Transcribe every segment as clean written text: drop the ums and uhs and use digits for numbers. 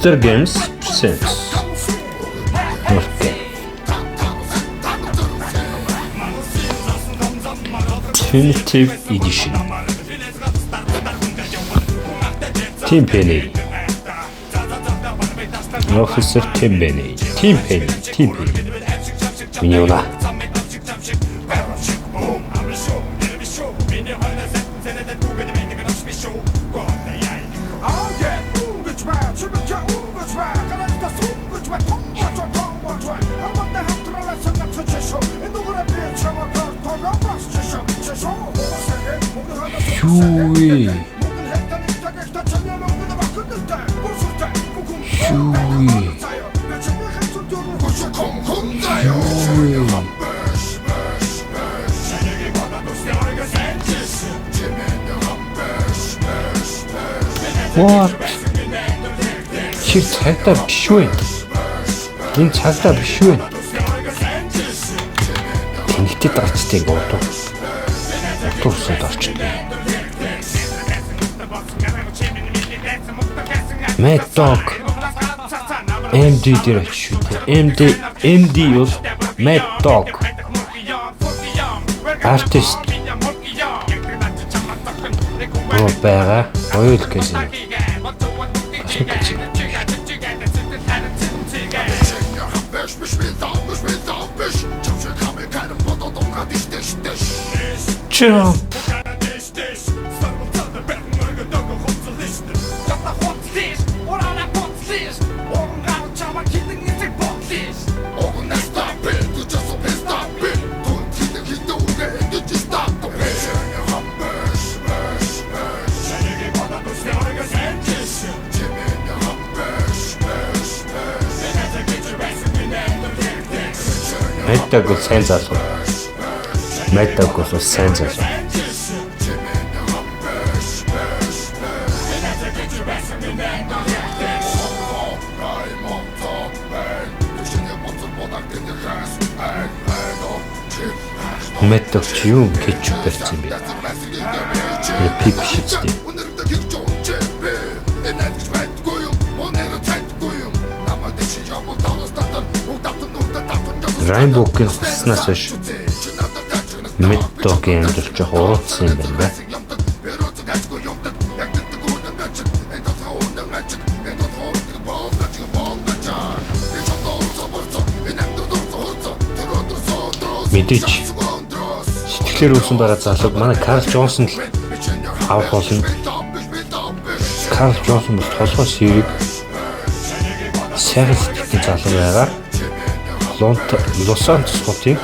Monster Games presents okay. Definitive Edition Team Penny Officer Team Penny Mignona What? Чи цагтаа биш үү? Энэ цагтаа биш үү? Тэнхтэд гарчдаг утуусад орчих. Mad Dog MD дээр очив шүү. MD юу? Mad Dog Artist Бага ойл гэсэн. Jump. Мэдээгүй сайн залуу. Мэдээгүй сайн залуу. Мэдээч юу гэж барьсан бэ? Пип шийдтэй. Rainbow-гийн хуснаас биш. Mad Dog-ийн амжилт жоох уруудсан юм байна. Мэдээч сэтгэлээр үүсэн байгаа залууг манай Карл Джонсон л авах болно. Карл Джонсон бол толгой ширэг сайхан сэтгэлтэй залуу байгаа. Лос Анжелес хотын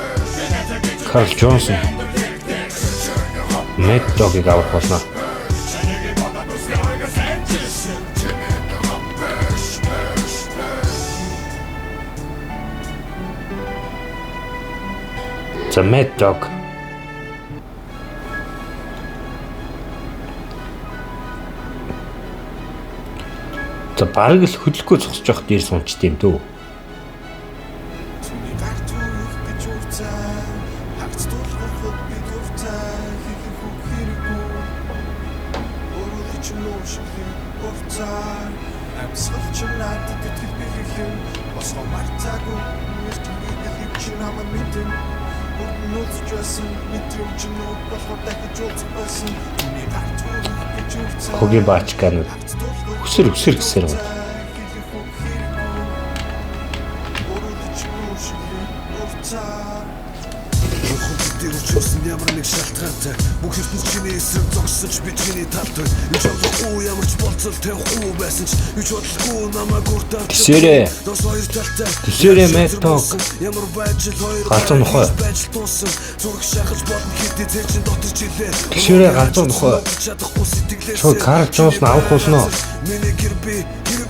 Карл Джонсон Mad Dog-ыг авах болно. The Mad Dog За бараг л хөдлөхгүй зогсож явах дээр сунчт юм дөө. Хогийн баачканууд өсөр гэсээр байна. Ямар нэг шалтгаантай бүх ертөнцийн эсрэг зогсож бидний талтай юу ч бодлоо ямарч болцол тавихгүй байсан ч юу ч бодлоо намайг урдаад Тэсэрэ Mad Dog ямар байж л хоёр галзуу нохой зүрх шахаж бодно хэдий тэр чин дотор жилээ Тэсэрэ галзуу нохой чоо Карл Джонсон авах болно миний гэрби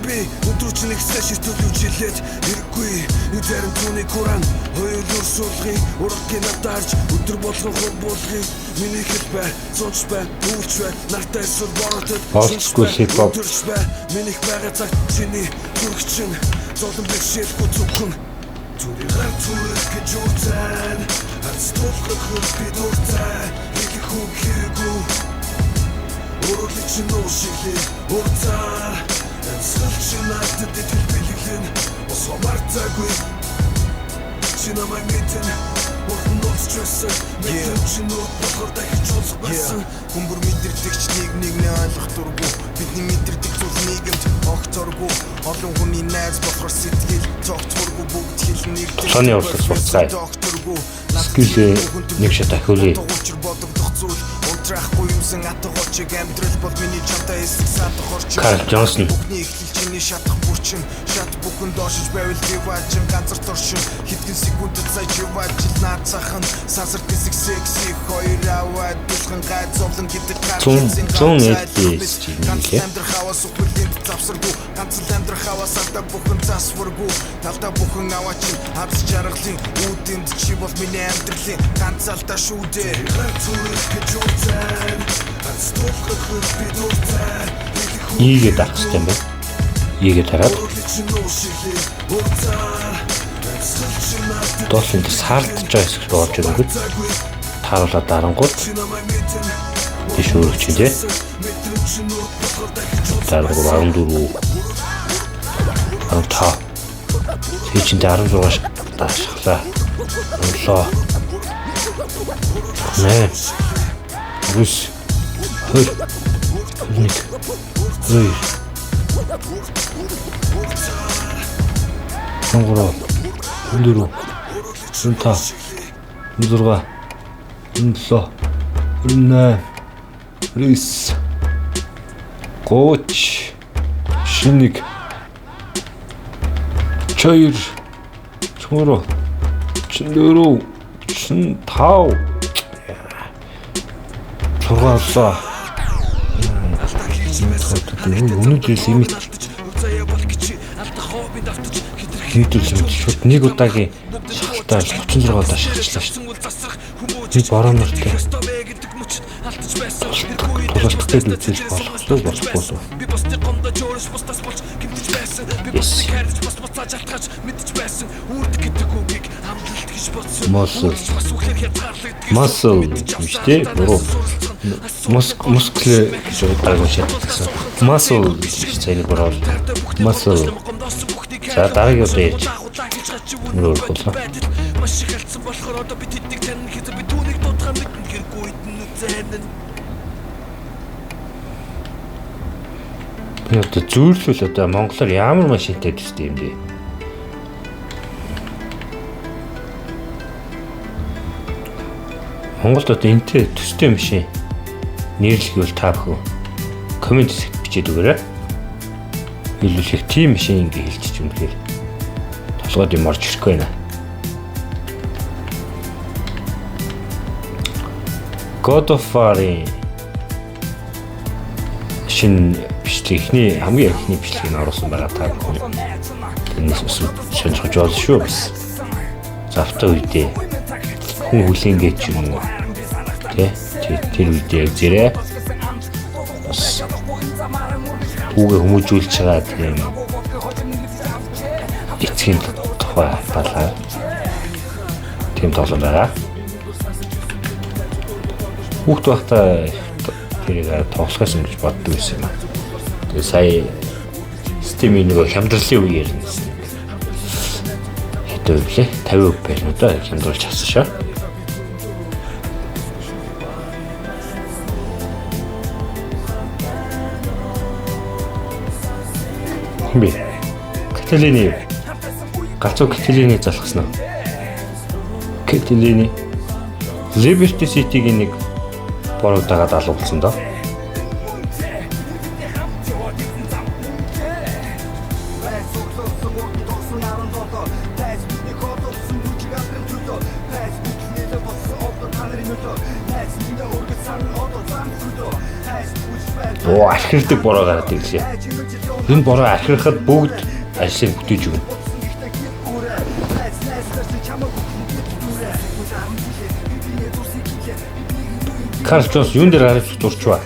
өдрөчнийг сэшитүүлж жилээд хэрэггүй юу зарим түүний куран хоёулур суулгыг ураггийн натаарч өдөр болгон хол болгыг миний хэлбэ цонч бай өвч бай нартай эсвэл боротод олдскул хипхоп миний байгаа цаг чиний зүрхчин золон бэшэлгүй зүгхэн түүний гар зүрх гэж үтэн ацтолхох би дуртай их хүүхэгүү өөрөлдсөн нуушиг урцаа Хүмбэр мэдэрдэгч нэг ойлгох дургүй бидний мэдэрдэг зүйл нийгэмд огт зоргүй олон хүний найз болохоор сэтгэл цогцоргүй бүгд хэлнэг Сони урсгал сурцгаая. Скил нэг шат ахиулъя. Унтрахгүй юмсан атгоочиг амьдрал бол миний чамтай эсэх саадах орчин. Карл Джонсон. Бүхний эхлэлчний шатах бүрчин шат бүхэн доошиж байвал диваачин газар торшин хэдхэн секундэд сая живаач наацахан сансар гисэг секси хоёр аваад дэлхэн гайд зовлон гэдэг зүүн эдээс ганц амьдрах хаваас үхвэрлэнд завсаргүй ганц амьдрах хаваас алдаа бүхэн засваргүй талдаа бүхэн аваачин хадс жаргалын үүдэнд чи бол миний амьдралын ганц алдаа шүү дээ. Ийгээ дарах хэрэгтэй юм байна. Ийгээ дараад доотлын саардж байгаа хэсэг рүү орж ирэнгүүт тааруулаад дарангууд тийш өргөч дээ. Дараагаар 14 15 тийчэнд 16 шахлаа. Өглөө. Нэ. Рус. Хөр. Нэг. Зүй. Сонгороо. Өндөрөө. Сүнта. 6. Өнлөө. Өннэ. Рис. Гоч. Шинэг. Чойр. Чороо. Чиндөрөө. Чин тав. Сургаалаа. Өнөөдөр лимит хийдэл шууд нэг удаагийн шахалтаа 36 удаа шахалчлаа шүү дээ. Нэг бороо нартай. Тулалцтай үзэж болохгүй болохгүй. Muscle гэжтэй буруу. Мускул дагаж чадсан. Muscle гэж цайны буруу. Muscle. За дараагийн удаа ярьж. Мөрөөр болоо. Би одоо зүйрлүүл одоо монголоор ямар машинтай төстэй юм бэ? Монголд одоо энтэй төстэй машин нэрлэхвэл та бүхэн коммент хэсэгт бичээд өгөөрэй. Хэлүүлэх тийм машин ингэ хэлчих юм тэгэхээр толгойд юм орж ирэхгүй байна. God of War-ийн шинэ бичлэгний хамгийн ихний бичлэгийг оруулсан байгаа та бүхэн. Тэрнээс сонирхож байна шүү бас. Завтай үедээ хүн хүлэнгээд ч юм уу тэр үедээ зэрэг бас түүгээ хүмүүжүүлж байгаа тийм эцгийн тухай балаа тийм тоглоом байгаа. Хүүхд байхдаа тэрийг тоглохоос ингэж боддог байсан юм. Тэгээ сая Steam-ийн нөгөө хямдралын үеэр хэдэн вэ? 50% байна уу да хямдруулж авсан шээ. Би Каталини галзуу Каталини залхсан уу? Каталини Liberty City-гийн нэг бороо дагаад алуулсан доо. Оо ахирдаг бороо гараад ирлээ. Энэ бороо ахирахад бүгд ажлыг бүтээж өгнө. Карл Джонс юун дээр харж дурчваа.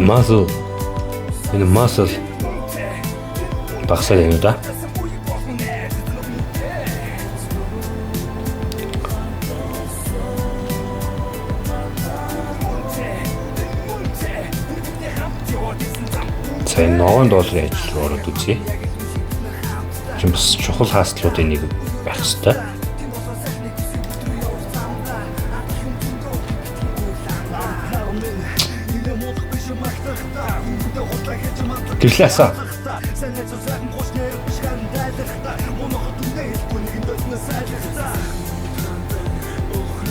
Muscle Энэ muscle багсаар юм да. Сайн $100 ажил руу ороод үзье. Чи бас чухал хааслуудын нэг байх ёстой. Гэрлээсаа.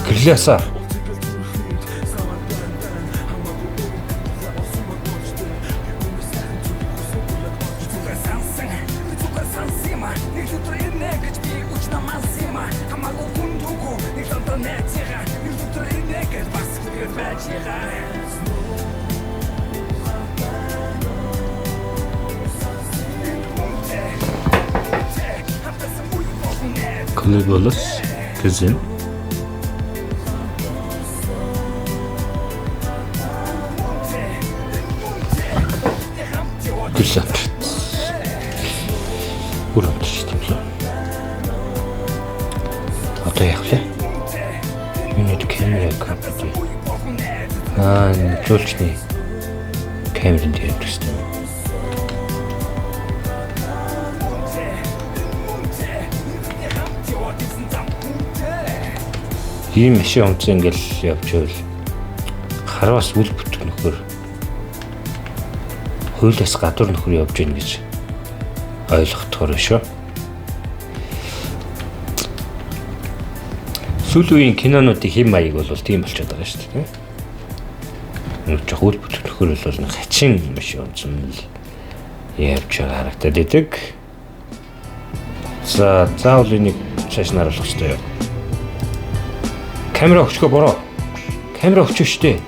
Гэрлээсаа. Коллеголос кызын Güzel. Buradır işte. Одоо яг лээ. Юуны камера капти. Төлчний камерын дээр төстэй. Ийм машин онцсон ингээл явж байвал хараас үл бүтэх нөхөр хуулиас гадуур нөхөр явж гин гэж ойлгохдоор шүү. Сүүлийн кинонуудын хэм маяг бол тийм болчиход байгаа шүү дээ. Нэг жоо үл бүтэх нөхөр бол нэг хачин машин онцсон л явж байгаа харагдаад идэг. За заавал энийг цааш наруулах хэрэгтэй юу? Камера өгчгөө бороо. Камера өгч штэ.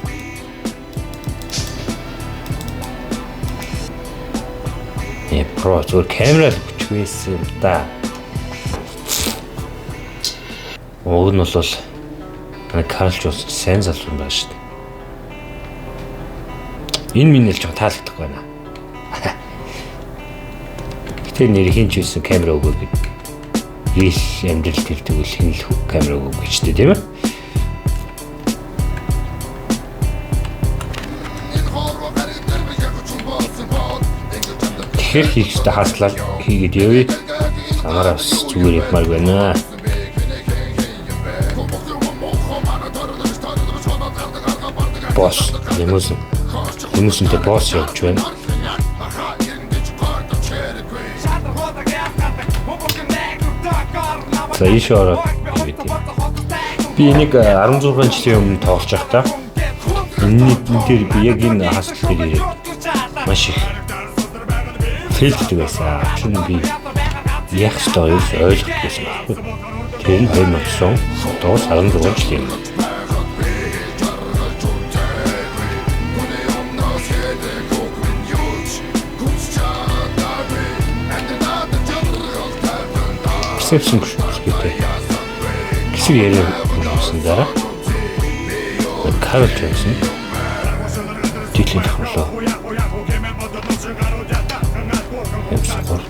Про зөв камера өгчвэсэн да. Уг нь бол Карлч ус сайн залуу байна шүү дээ. Энэ минь л жоо таалагдахгүй байна. Гэтэ нэр хинч байсан камера өгөө гэдэг. Ил амьдрал тэлдэг үл хинэл камера өгөө гэж дээ тийм ээ. Тэгэхээр хийх ёстой хаслаар хийгээд явъя. Амаараа зүгээр явмаар байна. Босс, хүмүүсэнтэй босс явж байна. За ийш ороод би энийг 16 жилийн өмнө тоглож байхдаа энэ дээр би яг энэ хаслал дээр ирээд маш их фейлддэг байсан. Чин би яг стойс ойлгох гэсэн байхгүй. Тэр нь 2010 доос 16 жилийн өмнө. Perception гэдэг. Хэсэг яриа болсон дараа character гэсэн титлийг хөлөө.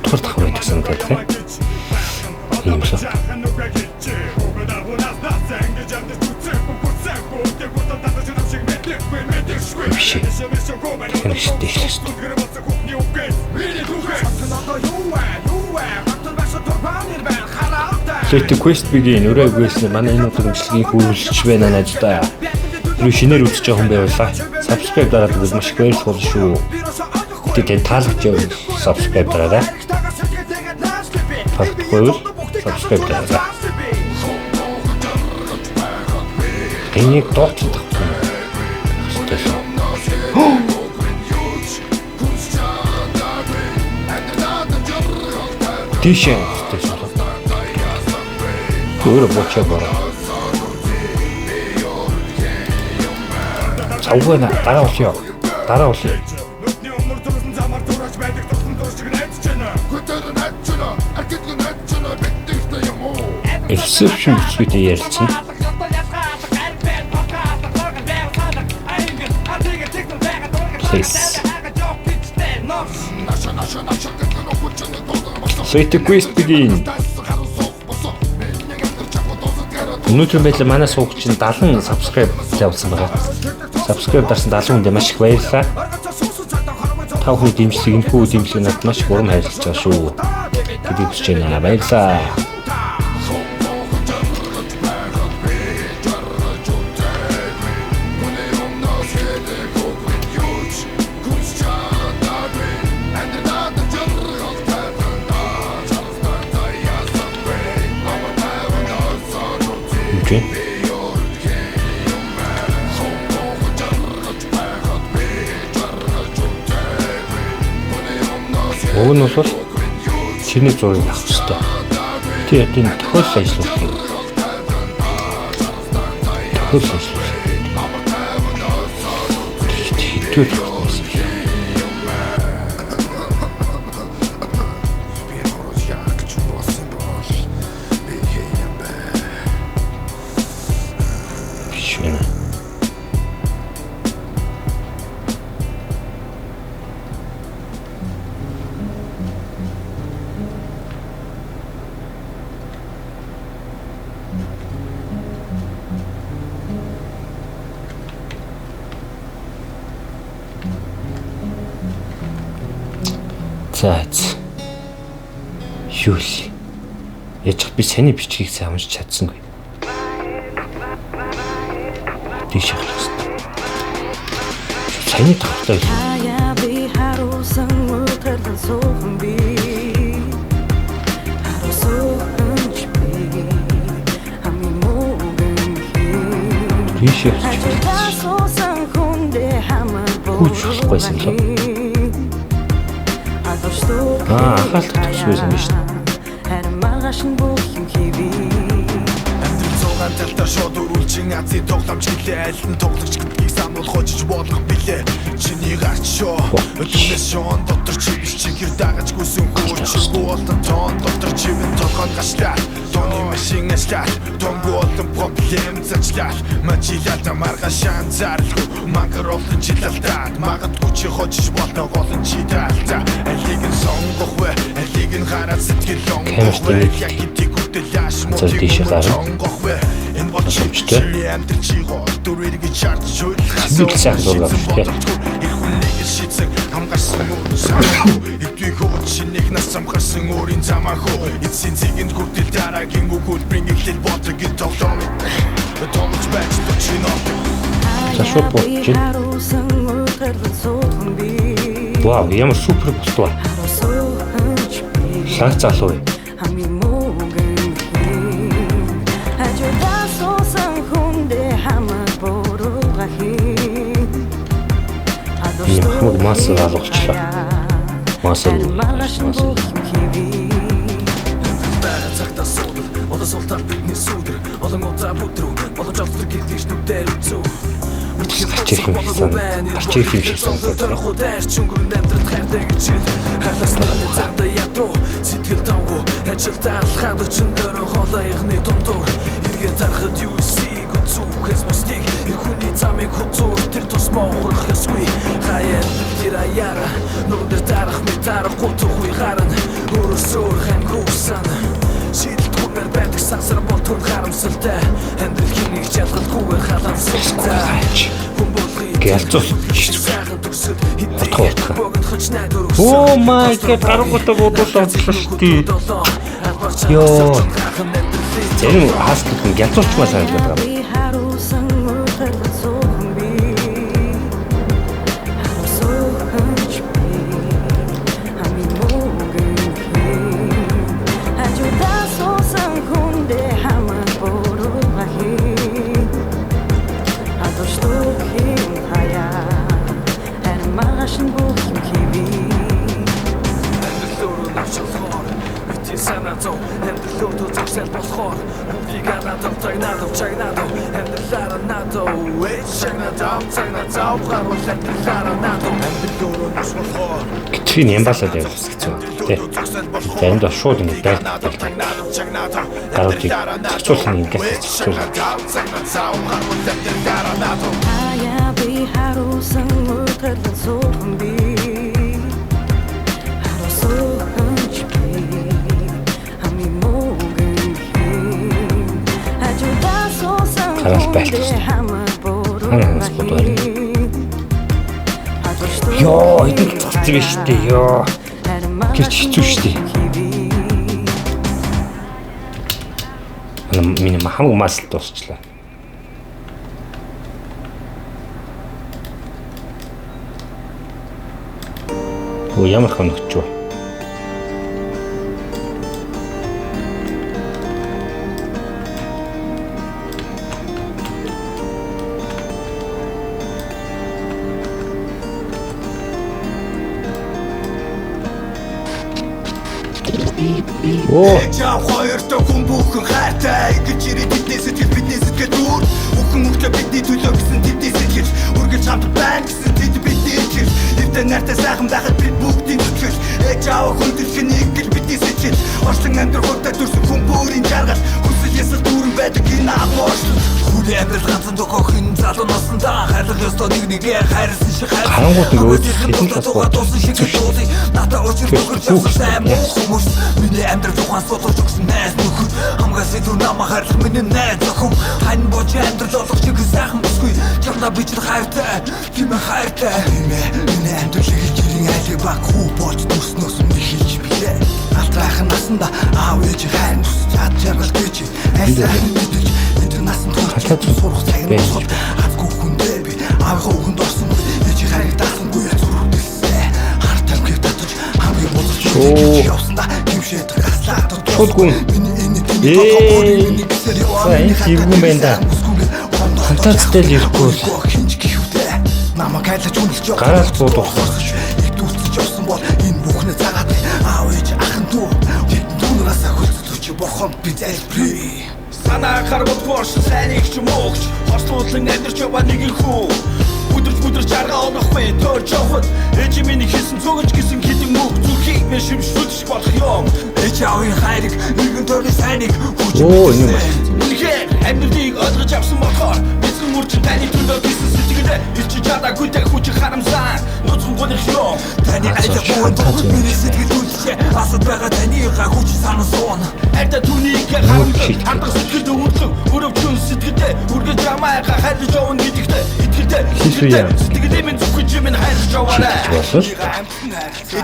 Туртах байдаг санагдаад байна. Ийм шүү. Биш. Тэгэхээр шүү дээ. Let quest begin. Өрөө quest манай энэ удаа хөдөлгөөний хөвөлж байна надад. Юу шинээр үзэж байгаа хүн байвала subscribe дараад үзэх маш их баярлалаа шүү. Тэгээд таалагдж явах subscribe дараарай. Таалагдахгүй subscribe дараарай. Энийг доотлох юм. Тийшээ өөр бочоо бороо. Цаугана дараа болё. Дараа болё. Exception бүсгүйтэй ярилцсан. Please. Let the quest begin. Өнөөдөр байдлаа манай суугч чинь 70 subscribe тавьсан байгаа. Subscribe дарсан 70 хүнд маш их баярлалаа. Та бүхэн дэмжлэг энэхүү дэмжлэг надад маш их урам хайрлаж байгаа шүү. Тэдийг хүсэж байна. Баярлалаа. Уг нь бол чиний зургийг авах хэрэгтэй. Тэгээ тийм тохиолдол ажиллуулах юм. Тохиолдол ажиллуулах. Хэдүүл заац. Юул. Яж би саний бичгийг сайн уншиж чадсангүй. Тийш явах. Саний тавтай. Тийш явах. Хүч болохгүйсэн л. Ахалт төгсгөөсөн биш. Амьдрал талдаа шууд өрүүлчин Азийн тоглоомч гэлээ аль нь тоглогч гэдгийг сануул хожиж болох билээ. Чиний гарч шоо өдөрнөөс шоон дотор чи биш чихэр дагаж гүсэн хөөчгүй болон тоон дотор чивэн толгойн гашлаа. Тооны машин ашлаа. Тонгоо болон проблем зачлаа. Мачилата марга шан зарлгүй макролын жилалтаад магадгүй чи хожиж болно голын чи таалтаа. Алиг нь сонгох вэ? Алиг нь хараад сэтгэл онгох вэ? Яг гэдгийг хөтөлж Тийш гарах. Энэ болчихтой. Дүрийг чарч шүлхээс сайхан зураг авчих. хамгарсан уу? Эдгээр хөөчнийг нас хамгарсан өөрийн замаахуу. Эцсийн зэгэнд хүртэл дараагийн өгүүлбэрийн эхлэл бодог гэж тоглоом. Томч байж точно. Зашгүй бочи. Вау, ямар супер бостоо. Шанс залуу. Хамаг масс алгачлаа. Масс. Султан бидний сүдэр олон удаа бүдрүү болож авдаг гэдгийг нүдээр үзүү. Чих юм сан. Чих юм сан. Худаш чөнгөр нэмдрт хайртай гэж. Хатас нарны цаанда ятуу сэтгэл тавгүй ажилтаа алхаад өчндөр холоёхны дундуур эргээд тарахад юу сийг үзүүхээс мостик хүний замыг хөцөө тэр тусмаа урах ёсгүй хаяа тэр аяра нүдээр тарах метарах гутгүй гарна өрөөсөөр хангуусан шийдэлтгүйгээр байдаг сансар болтон харамсалтай амьдрал хийх чадгалгүй халамсалтай Гялцус. Oh my god, гаргуудаа бодуулаад шүү. Йоо. Зэрэг хаалтт нь гялцуучмаа санагдаад байна. Чи нямбасаад явах гэсэн тий. Заримдаа шууд ингэ байлтдаг. Гаруудыг зохицуулах нь ингээд зохицуулах. Гараал байлт. Ханаас бодвол. Йоо, эдгээр цацсан биш үү? Йоо. Гэрч хэцүү шүү дээ. Миний хамаг масл дуусчлаа. Оо ямар хоногч вэ? Жав хоёртой хүн бүхэн хайртай гэж ирээд биднээс сэтгэл биднээс сэтгэл дүүр бүхэн мөхтө бидний төлөө гэсэн тэднээс сэтгэл үргэлж хамт байна гэсэн тэд бидний итгэл эрдэнэ нартай сайхан байхад бид бүгдийн зүтгэл жав хүн төрхнийг гэж бидний сэтгэл орчлон амьдрах хөдөө төрсөн хүн бүрийн жаргал хүсэл ясал дүүрэн байдаг энэ агуулт хүлээ амьдрал ганцхан тохиохын залуу насандаа хайрлах ёстой нэгээ хайрлсан шиг харангуут нэг өөд хэдэн тас туусан шиг дуулыг надад очир бүгд сайн хүмүүс миний амьдрал тухайн суулж өгсөн найз нөхөр хамгаас илүү намайг хайрлах миний найз охин хань бож амьдрал олох шиг сайхан бүсгүй чамна би ч хайртай тийм хайртай миний амьдралыг жирийн айлыг баг хүү болж төрснөөс өмнө хийж билээ алтраахан насанда аав ээж хайр нүс чад жаргал гэж айлын мэдэж энэ насанд хатад сурах цаг нь бол хатгүй хүндээ би аав хөвгөнд орсон ээж хайрыг даасангүй зүрхтэлсээ харт тамхиг татаж хамгийн боловч явсандаа гимшээд гаслаад шулгүн энэ зэвгүн байна да фантастик ирэхгүй намайг хайлаж үнэлж гараал буудах дүүцэж явсан бол энэ бүхнээ цагаад аав ээж ахын дүү түүнээс хөлцөж борхон би залбирээ санаа харгууд борш сайныг ч мөөгч хослуулан амьдрч яваа нэг хүү өдөрч арга олохгүй төрж явахд ээж миний хийсэн цогж гисэн хитэн мөг зүрхийг мэ шимшүүлж болох юм ээж аавын хайрыг нэгэн төрний сайныг хүч үнэхээр амьдралыг ойлгож авсан болохоор эзэн мөрч таны төлөө гисэн сэтгэлээ илч чадаагүй тэг хүч харамсаа нууцхан гонх юм таны айлах бүхэн миний сэтгэл үлчээ асад байгаа таныгаа хүч санаасан айда түүнийг хандах сэтгэл өвдлөг өрөвчөн сэтгэлдээ үргэлж ямаага хайрлаж явна гэдэгтэй итгэлтэй сэтгэлээ минь зүгж минь хайрлаж яваарай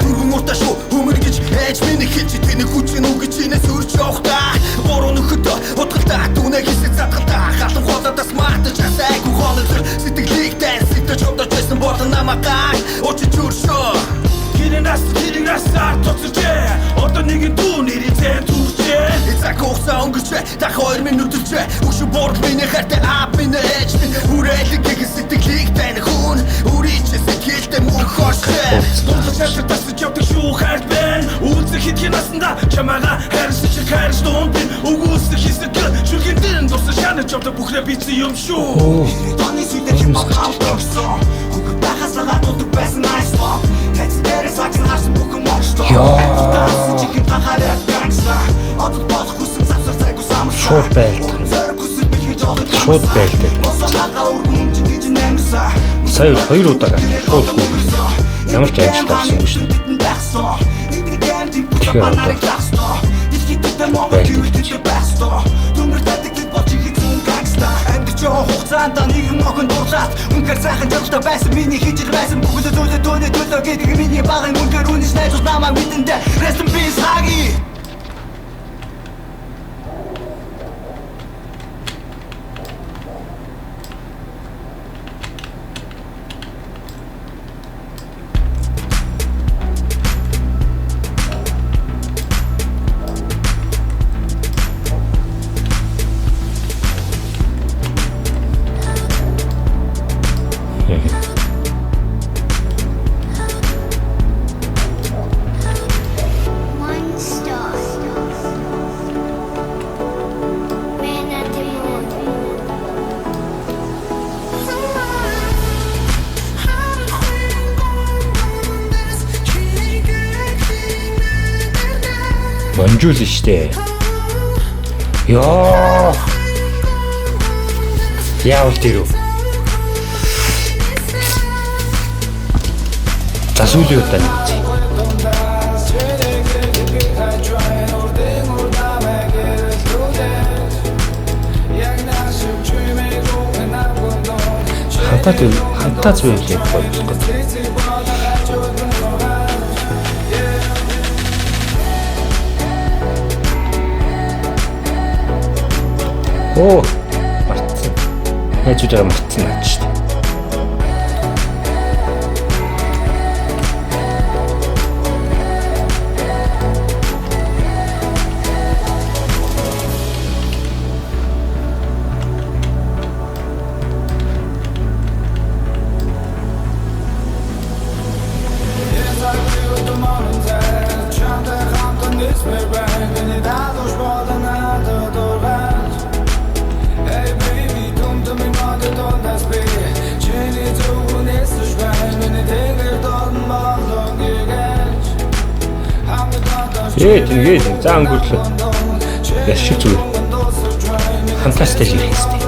дөрвөн муртаа шүү өмөр гэж ээж миний хэлж тэний хүч нүгэж инээс өрч явахдаа буруу нөхөдөө утгалтай түүнээ хийсэн задгалтай халан хоолоодаас мартаж асайгүй хоолой сэтгэлийг дайсагтаж удаж байсан болон намаагаа очиж өршөө Гэрэнас артуцж одоо нэгэн дүү нэрийн зэн түрчээ эцэг хугацаа өнгөрчээ та 2 минут өчөө өш борд миний хайртай аав миний ээж минь үрэлэг гэх сэтгэлийг тань хүн үрийч сэтгэлтэй мөнхөштэй дуулж тасч явдаг шүү хайр бэн үзэх хэдхэн насанда чамаага хайрсан шиг хайрч дундын өгөөсөх хэсэгэл шүлгэндэн дусан шанаж явдаг бүхнээ бицэн юм шүү таны сүлдэх юм хаалтсан хүүхэд байхасаа дутдаг байсан айслаа Тэцдэрээс ачсан харсан бүхэн морчтой Тассан чихэн тахараад гангста Одод болох хүсэн завсар цайгүй самарсан шууд байлт шууд байлт сая 2 удаа шууд ямар ч ажил тавьсан шүү дээ тэгэхээр одоо хугацаанд нэгэн охин дурлаад үнээр сайхан жаргалтай байсан миний хийж байсан бүгд зүйлээ тооны төлөө гэдэг миний багын үнээр үнэж найзууд намайг мэдэндээ rest in peace хаги Бонжуул штэ. Яа. Яавал тэрүү. Засуулын удаа нэг. хамтаа зүйл яг болчихгоо. Оо, мартсан. Яаж үдээ мартсан наач шүү дээ. Тэгээд заа өнгөрлөө. Яш шиг зүгээр. Хамтаастай л ирэх хэрэгтэй.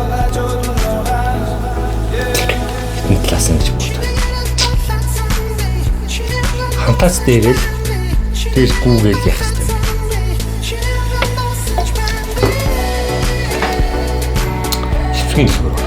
Энэ класс ингэж боддог. Хамтаастай ирэл тэгэл гүүгээл яах хэрэгтэй. Шивхийн зүгээр.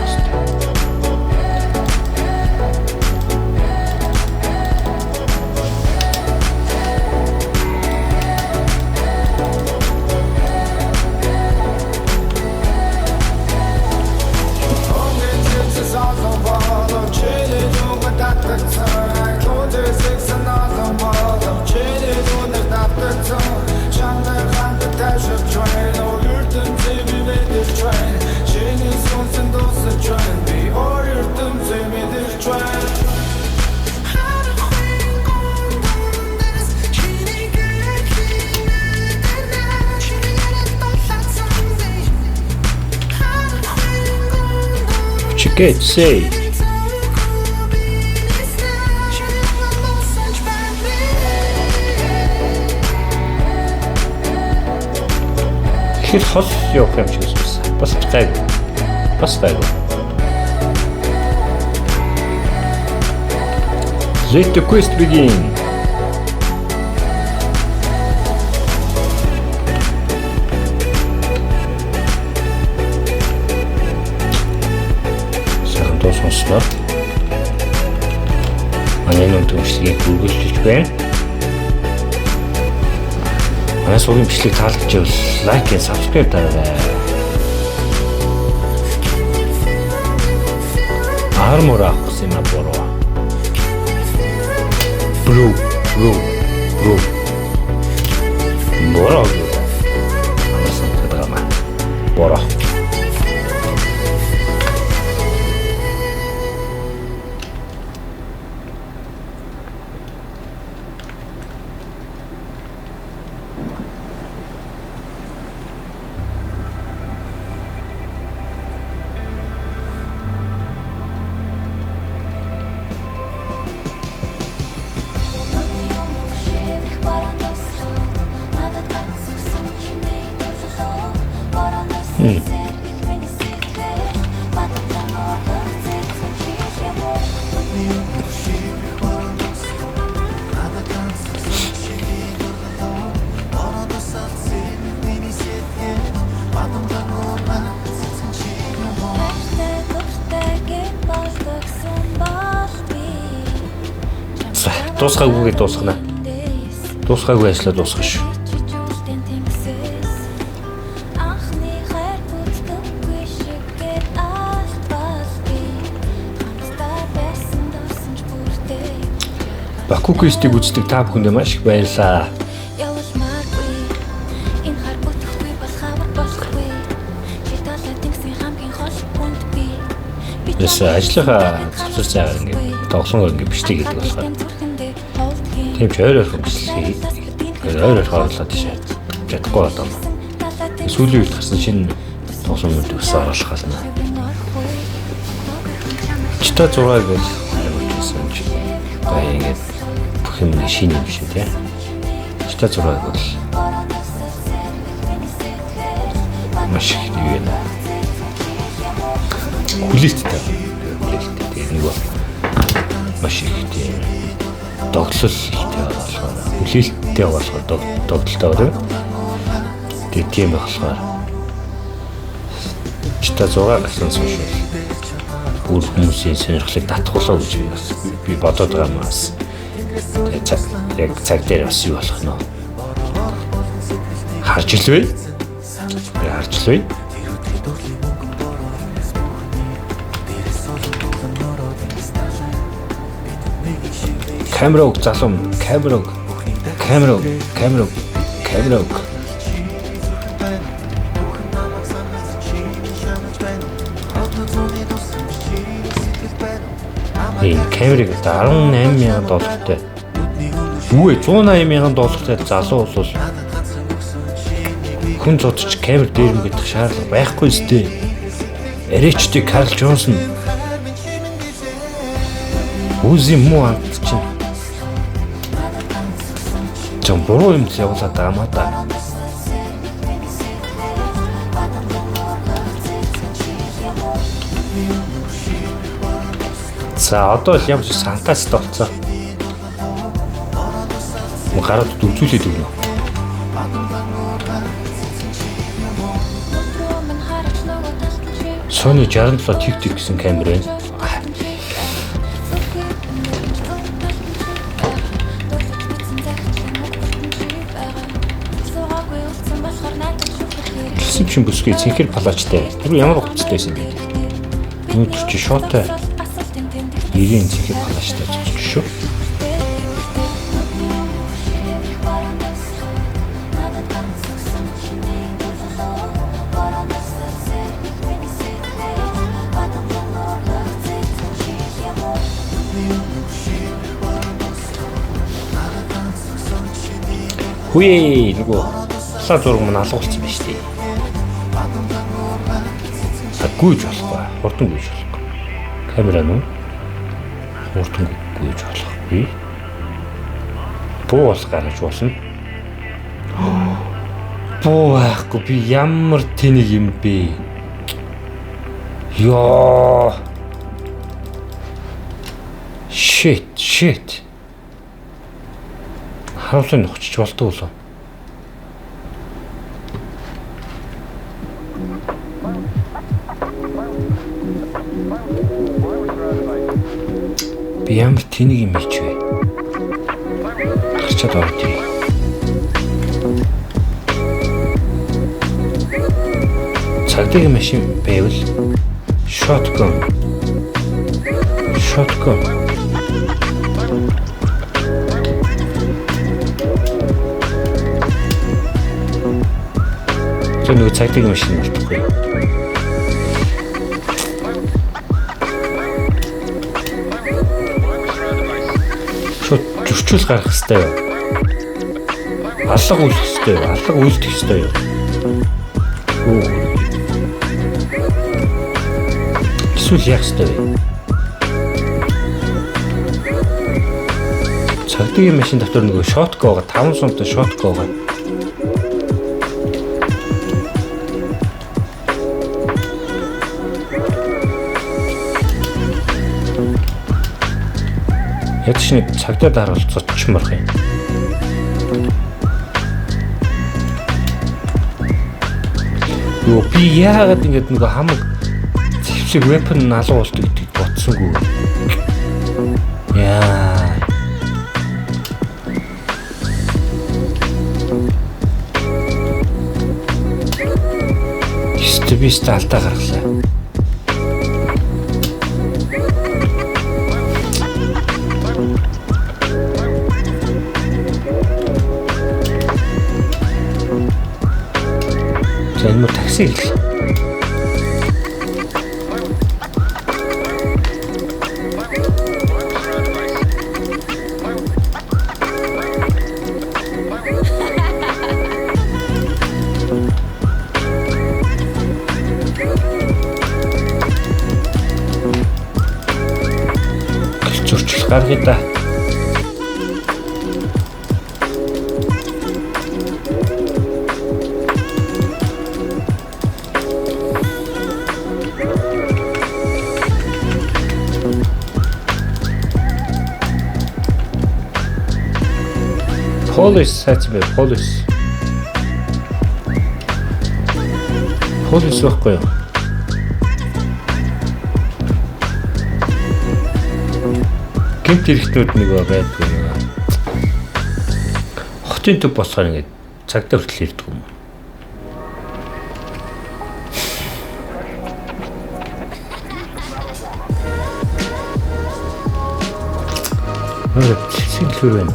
Good say. Хэр хол явах юм шиг байна. Бас гайгүй. Let the quest begin. Сонслоо. Манай нөтөмшлийг үргэлжлүүлж байна. Манай сувгийн бичлэг таалагдчихвал лайк and subscribe дараарай. Armor авах юм аа. Bro. Бороо. Амарсан гэдэг юм. Бороо. Дуусгаагүй дуусгана. Дуусгаагүй ажлаа дуусгах шүү. Баку квестийг үздэг та бүхэндээ маш их баярлалаа. Яс ажлынхаа зөвсөр цагаар ингээд тоглоомоор ингээд бичлэг хийдэг болохоор тийм ч ойр хэмжлэхий. Ойр хавлаад тийш чадахгүй одоо. Сүүлийн үед гарсан шинэ тоглоомууд өсөж оруулах гал. Чита 6 гэж явуулсан чи. Гай ингээд бүх юм шинэ юм шиг тийм. Чита 6 бол маш их юм. Хүлээлттэй нэг маш их тийм догтлол ихтэй болохоор хүлээлттэй болохоор догтлолтой байна. Тэгээд тийм болохоор чита 6 гэсэн сошиал өөр хүмүүсийн сонирхлыг татгуулаа гэж би бодоод байгаа юм бас. Яг цаг дээр бас юу болох нь. Харж илвэ? Харж илвэ? Камерог залуу, камерог. Энэ камерыг $18,000-тай. Үгүй $180,000-тай залуу бол хүн зодч камер дээр юм гэдэг шаардлага байхгүй зү. Эрэгчтэй Карл Джонсон. Үгүй муу амт чинь. Жон буруу юм явуулаад байгаа маа да. За одоо л ямар ч сантастай болцоо. Гараад үзүүлээд өгнө. Sony 67 TikTok гэсэн камер байна. Гэсэн чинь бүсгүй цэнхэр палачтай. Тэр ямар хуцтай байсан бэ? Өнөөдөр чи шотой 90 цэнхэр палачтай зүгч шүү. Хүй нөгөө саа зураг мань алгуулсан байна шүү дээ. Гүйж болохгүй. Хурдан гүйж болохгүй. Камера нь хурдан гүйж болохгүй. Буу бол гарч болно. Буу байхгүй би ямар тэнийг юм бэ? Ёо. Shit. Харуулсан нөхчж болтоо болоо. Би ямар тэнийг юм ийч вэ? Гарчаад орд юм. Цагдаагийн машин байвал shotgun. Нэг цагдаагийн машин болтохгүй. Шууд зөрчил гарах хэрэгтэй юу? Алга үлдэх хэрэгтэй юу? Алга үлдэх хэрэгтэй юу? Эсвэл яах хэрэгтэй вэ? Цагдаагийн машин дотор нөгөө shotgun байгаа 5 сумтай shotgun байгаа. Ядч нэг цагдаа дарвал зодчморх юм. Юу би яагаад ингэж нэг хамаг зэвсэг weapon алгуулдаг гэдгийг бодсонгүй. Яа. Стебист алдаа гаргалаа. Энэ мөр такси гэл. Зөрчил гаргая да. Police сацбэ police. Police байхгүй юу? гэмт хэрэгтнүүд нэг байдгүй нэг. Хотын төв босгоо ингээд цагтаа хүртэл ирдэг юм. Сэлхүүр байна.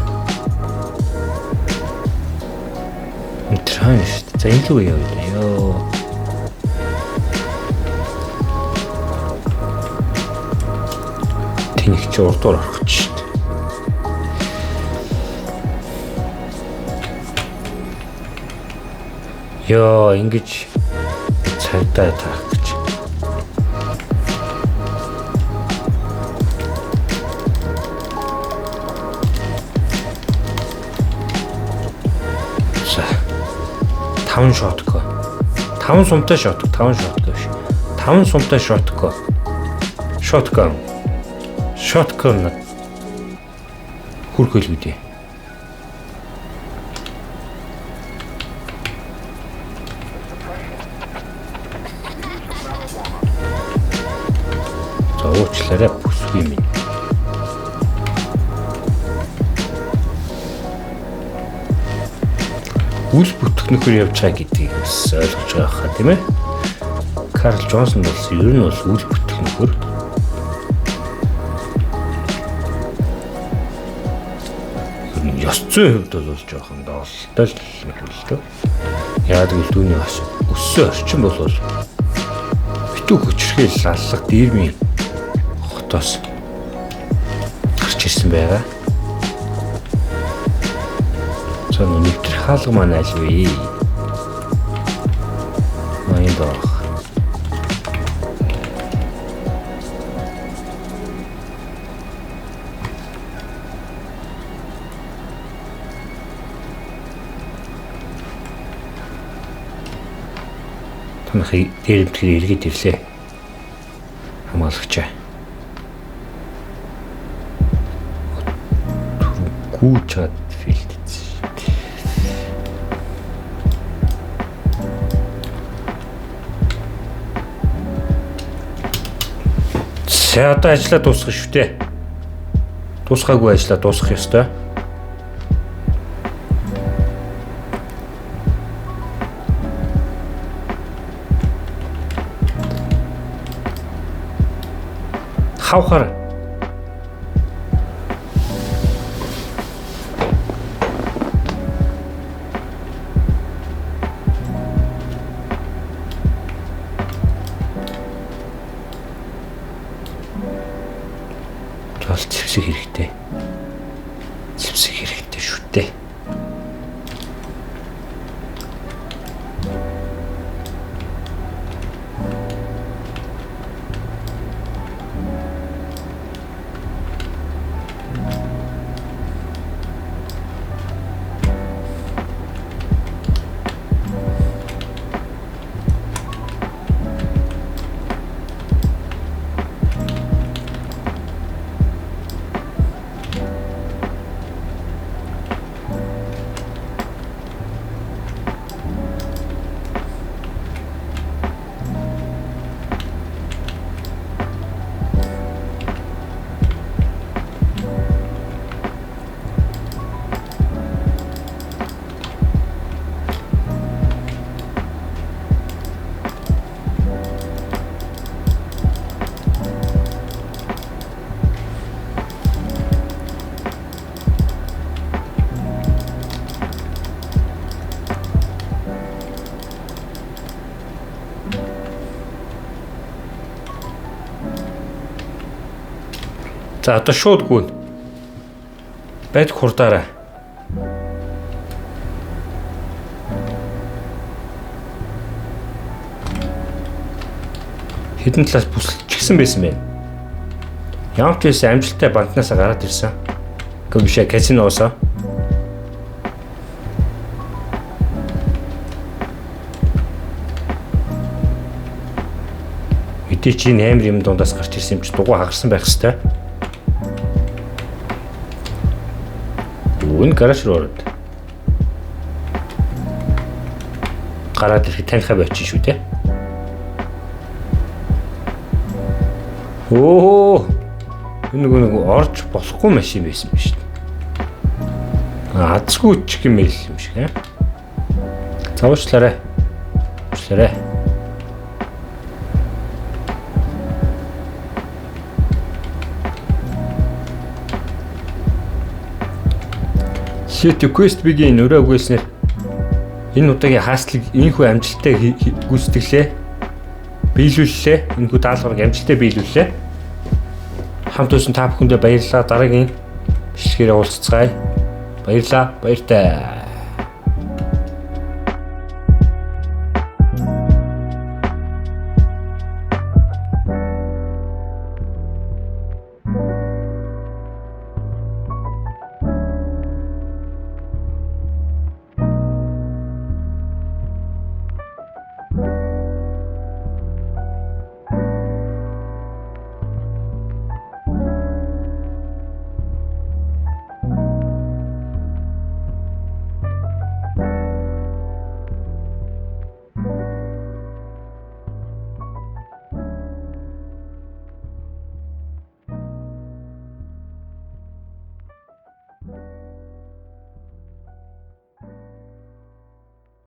Трааш за энэ юу яа. Тэнийх чи урдуур орох ч шүү дээ. Яа ингэж цагдаа таах гэж. За 5 шотко. 5 сумтай шотко, 5 шотко биш. 5 сумтай шотко. Шотко. Шоткон хүрхэл үдээ. За уучлаарай бүсгүй минь. Үл бүтгэнөхөр явж байгаа гэдгийг ойлгож байгаа хаа тийм ээ. Карл Джонсон бол ер нь бол үл бүтгэнөхөр ёс зүйн хувьд бол жоохон доолтой л хэлдэг. Яг л түүний бас өссөн орчин бол битүү хүчрхийл аллах дээрмийн хотоос гарч ирсэн байгаа. Цаана нэгтрх хаалга маань аль вэ? Маяг доо. Танхи дээрэмтгэр эргээд ирлээ. Хамгаалагчаа. Гүүчаад филдэж. За одоо ажиллаа дуусгах шүү дээ. Дуусгаагүй ажиллаа дуусгах ёстой. Хавхар. Тол зэвсэг хэрэгтэй. Зэвсэг хэрэгтэй шүү дээ. За одоо шууд гүн. Байд хурдаараа. Хэдэн талаас бүсэлчихсэн байсан бэ? Ямар ч байсан амжилттай банкнаас гараад ирсэн. Гүмшэ казиноосоо. Мэдээ чи энэ амар юм дундаас гарч ирсэн юм чи дугуй хагарсан байх хэвээр. Энэ гараж руу ороод. Гараад ирэх танихаа байчих шүү дээ. нэг орж болохгүй машин байсан биз дээ. Азгүй ч гэмэл юм шиг аа. Цавчлаарай. Уучлаарай. Shit quest begin өрөө үгээснээр энэ удаагийн хааслыг ийхүү амжилттай гүйцэтгэлээ. Биелүүллээ. Энэхүү даалгаврыг амжилттай биелүүллээ. Хамт байсан та бүхэндээ баярлалаа. Дараагийн бичлэгээр уулзцгаая. Баярлалаа. Баяртай.